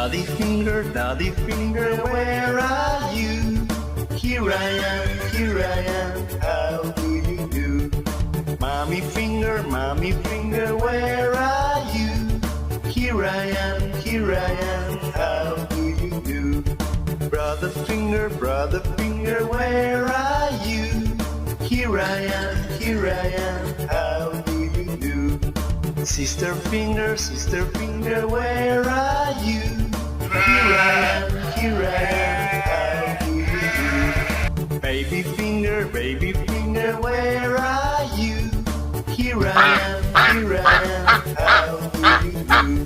Daddy finger, where are you? Here I am, how do you do? Mommy finger, where are you? Here I am, how do you do? Brother finger, where are you? Here I am, how do you do? Sister finger, where are you? Here I am, how do you do? Baby finger, where are you? Here I am, how do you do?